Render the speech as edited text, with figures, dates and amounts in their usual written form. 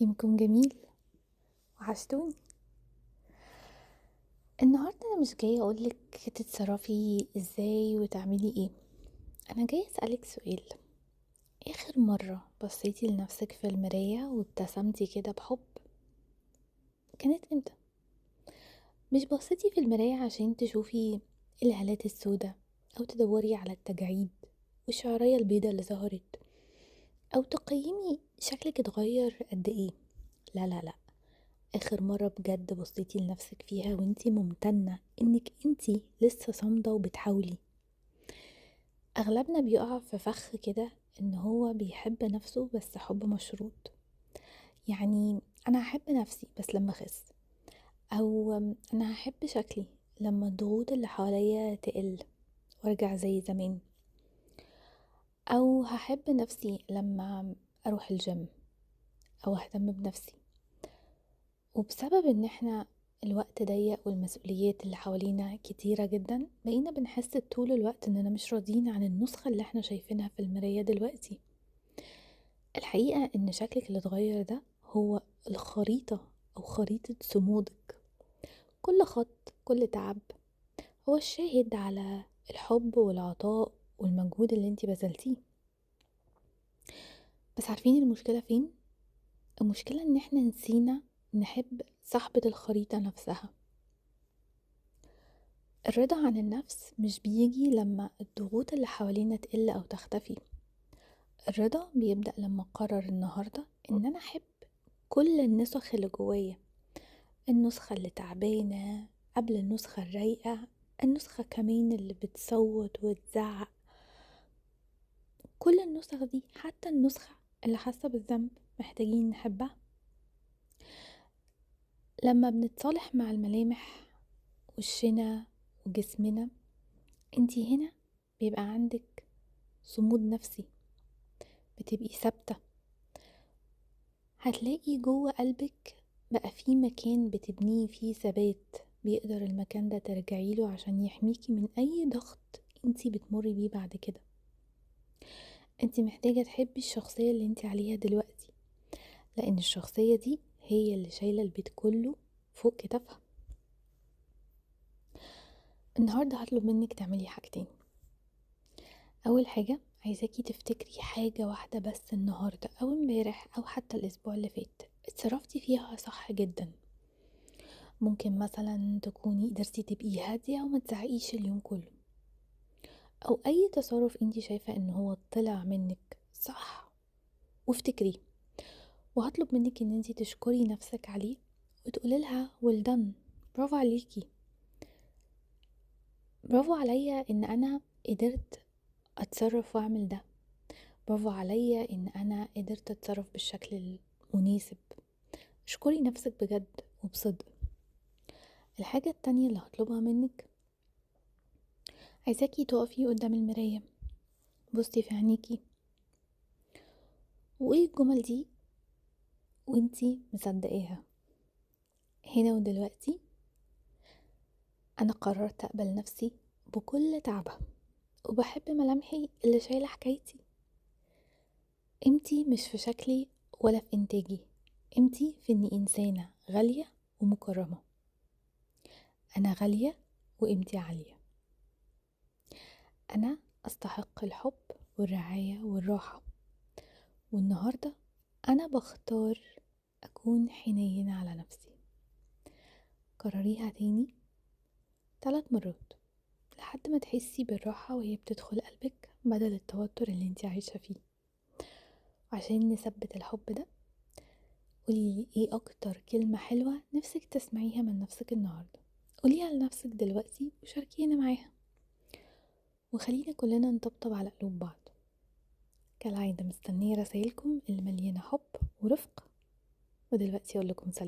يومكم جميل. وحشتوني. النهاردة أنا مش جاية أقولك تتصرفي ازاي وتعملي ايه. أنا جاية أسألك سؤال. آخر مرة بصيتي لنفسك في المراية وابتسمتي كده بحب كانت امتى؟ مش بصيتي في المراية عشان تشوفي الهالات السوداء أو تدوري على التجاعيد والشعرية البيضاء اللي ظهرت أو تقيمي شكلك اتغير قد ايه. لا لا لا، اخر مرة بجد بصيتي لنفسك فيها وانتي ممتنة انك انتي لسه صامدة وبتحاولي. اغلبنا بيقع في فخ كده ان هو بيحب نفسه بس حب مشروط. يعني انا هحب نفسي بس لما اخس، او انا هحب شكلي لما الضغوط اللي حواليا تقل وارجع زي زمان، او هحب نفسي لما اروح الجيم او اهتم بنفسي. وبسبب ان احنا الوقت ضيق والمسؤوليات اللي حوالينا كتيرة جدا بقينا بنحس طول الوقت اننا مش راضيين عن النسخة اللي احنا شايفينها في المراية دلوقتي. الحقيقة ان شكلك اللي اتغير ده هو الخريطة او خريطة صمودك. كل خط كل تعب هو الشاهد على الحب والعطاء والمجهود اللي انتي بذلتيه. بس عارفين المشكلة فين؟ المشكلة ان احنا نسينا نحب صاحبة الخريطة نفسها. الرضا عن النفس مش بيجي لما الضغوط اللي حوالينا تقل أو تختفي. الرضا بيبدأ لما أقرر النهاردة إن أنا أحب كل النسخ اللي جوايا، النسخة اللي تعبانة قبل النسخة الرايقة، النسخة كمان اللي بتصوت وتزعق، كل النسخ دي، حتى النسخة اللي حاسة بالذنب محتاجين نحبها. لما بنتصالح مع الملامح وشنا وجسمنا، انتي هنا بيبقى عندك صمود نفسي، بتبقي ثابتة. هتلاقي جوه قلبك بقى في مكان بتبنيه فيه ثبات، بيقدر المكان ده ترجعيله عشان يحميكي من اي ضغط انتي بتمري بيه بعد كده. انتي محتاجة تحبي الشخصية اللي انتي عليها دلوقتي، لان الشخصية دي هي اللي شايلة البيت كله فوق كتافها. النهاردة هطلب منك تعملي حاجتين. اول حاجة عايزاكي تفتكري حاجة واحدة بس النهاردة او امبارح او حتى الاسبوع اللي فات اتصرفتي فيها صح جدا. ممكن مثلا تكوني قدرتي تبقي هادية وما تزعقيش اليوم كله، او اي تصرف انتي شايفة ان هو طلع منك صح وافتكريه. وهطلب منك ان انتي تشكري نفسك عليه وتقولي لها well done، برافو عليكي، برافو عليا ان انا قدرت اتصرف واعمل ده، برافو عليا ان انا قدرت اتصرف بالشكل المناسب. اشكري نفسك بجد وبصدق. الحاجة التانية اللي هطلبها منك، عايزاكي تقفي قدام المراية، بصي في عينيكي وقولي الجمل دي وانتي مصدقاها. هنا ودلوقتي انا قررت اقبل نفسي بكل تعبها وبحب ملامحي اللي شايلة حكايتي. قيمتي مش في شكلي ولا في انتاجي، قيمتي في اني انسانة غالية ومكرمة. انا غالية وقيمتي عالية. انا استحق الحب والرعاية والراحة. والنهاردة انا بختار اكون حنينة على نفسي. قرريها تاني 3 مرات لحد ما تحسي بالراحة وهي بتدخل قلبك بدل التوتر اللي انتي عايشة فيه. وعشان نثبت الحب ده، قولي ايه اكتر كلمة حلوة نفسك تسمعيها من نفسك النهاردة. قوليها لنفسك دلوقتي وشاركينا معاها، وخلينا كلنا نطبطب على قلوب بعض. كالعادة مستنية رسايلكم اللي مليانة حب ورفق. ودلوقتي اقول لكم سلام.